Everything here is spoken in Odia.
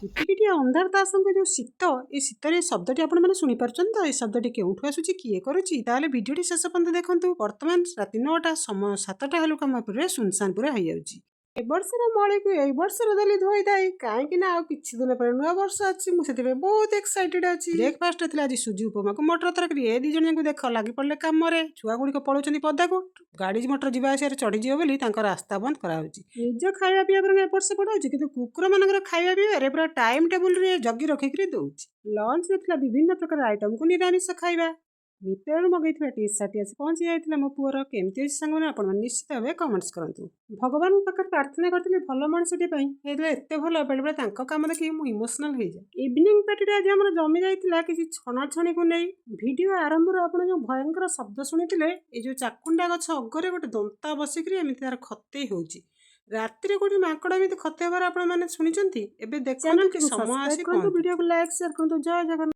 କିଟିକିଟି ଅନ୍ଧାର ତା ସଙ୍ଗେ ଯୋଉ ଶୀତ, ଏ ଶୀତରେ ଏ ଶବ୍ଦଟି ଆପଣମାନେ ଶୁଣିପାରୁଛନ୍ତି ତ? ଏ ଶବ୍ଦଟି କେଉଁଠୁ ଆସୁଛି, କିଏ କରୁଛି? ତାହେଲେ ଭିଡ଼ିଓଟି ଶେଷ ପର୍ଯ୍ୟନ୍ତ ଦେଖନ୍ତୁ। ବର୍ତ୍ତମାନ ରାତି 9ଟା, ସମୟ 7ଟା ହେଲୁ ଆମ ପୁରା ସୁନସାନ ପୁରା ହେଇଯାଉଛି। ଏ ବର୍ଷର ମଳିକୁ ଏଇ ବର୍ଷର ଦେଲି ଧୋଇଧାଇ, କାହିଁକି ନା ଆଉ କିଛି ଦିନ ପରେ ନୂଆ ବର୍ଷ ଅଛି। ମୁଁ ସେଥିପାଇଁ ବହୁତ ଏକ୍ସାଇଟେଡ୍ ଅଛି। ବ୍ରେକଫାଷ୍ଟ ଥିଲା ଆଜି ସୁଜି ଉପମାକୁ ମଟର ତରକାରୀ। ଏ ଦି ଜଣଙ୍କୁ ଦେଖ ଲାଗି ପଡ଼ିଲେ କାମରେ। ଛୁଆ ଗୁଡ଼ିକ ପଳଉଛନ୍ତି ପଦାକୁ, ଗାଡ଼ି ମଟର ଯିବା ଆସିବାରେ ଚଢ଼ିଯିବ ବୋଲି ତାଙ୍କ ରାସ୍ତା ବନ୍ଦ କରାହଉଛି। ନିଜ ଖାଇବା ପିଇବା ପରେ ଏପଟ ସେପଟ ହଉଛି, କିନ୍ତୁ କୁକୁର ମାନଙ୍କର ଖାଇବା ପିଇବାରେ ପୁରା ଟାଇମ ଟେବୁଲରେ ଜଗି ରଖିକିରି ଦଉଛି। ଲଞ୍ଚରେ ଥିଲା ବିଭିନ୍ନ ପ୍ରକାର ଆଇଟମକୁ ନିରାମିଷ ଖାଇବା। ଭିତରୁ ମଗେଇଥିବା ଟିସ୍ ସାର୍ଟି ଆସି ପହଞ୍ଚି ଯାଇଥିଲା ମୋ ପୁଅର। କେମିତି ଅଛି ସାଙ୍ଗମାନେ ଆପଣମାନେ ନିଶ୍ଚିତ ଭାବେ କମେଣ୍ଟସ୍ କରନ୍ତୁ। ଭଗବାନଙ୍କ ପାଖରେ ପ୍ରାର୍ଥନା କରିଥିଲି ଭଲ ମଣିଷଟିଏ ପାଇଁ, ହେଇଥିଲେ ଏତେ ଭଲ ବେଳେବେଳେ ତାଙ୍କ କାମ ଦେଖି ମୁଁ ଇମୋସନାଲ ହେଇଯାଏ। ଇଭିନିଂ ପାର୍ଟିରେ ଆଜି ଆମର ଜମି ଯାଇଥିଲା କିଛି ଛଣାଛଣିକୁ ନେଇ। ଭିଡ଼ିଓ ଆରମ୍ଭରୁ ଆପଣ ଯେଉଁ ଭୟଙ୍କର ଶବ୍ଦ ଶୁଣିଥିଲେ, ଏଇ ଯେଉଁ ଚାକୁଣ୍ଡା ଗଛ ଅଗରେ ଗୋଟେ ଦନ୍ତା ବସିକିରି ଏମିତି ତାର ଖତେଇ ହେଉଛି। ରାତିରେ କୋଉଠି ମାଙ୍କଡ଼ ଏମିତି ଖତେଇ ହେବାର ଆପଣମାନେ ଶୁଣିଛନ୍ତି? ଏବେ ଦେଖନ୍ତୁ କି ସମୟ ଆସି ପହଞ୍ଚୁଛି। ଭିଡ଼ିଓକୁ ଲାଇକ୍ ସେୟାର କରନ୍ତୁ। ଜୟ ଜଗନ୍ନାଥ।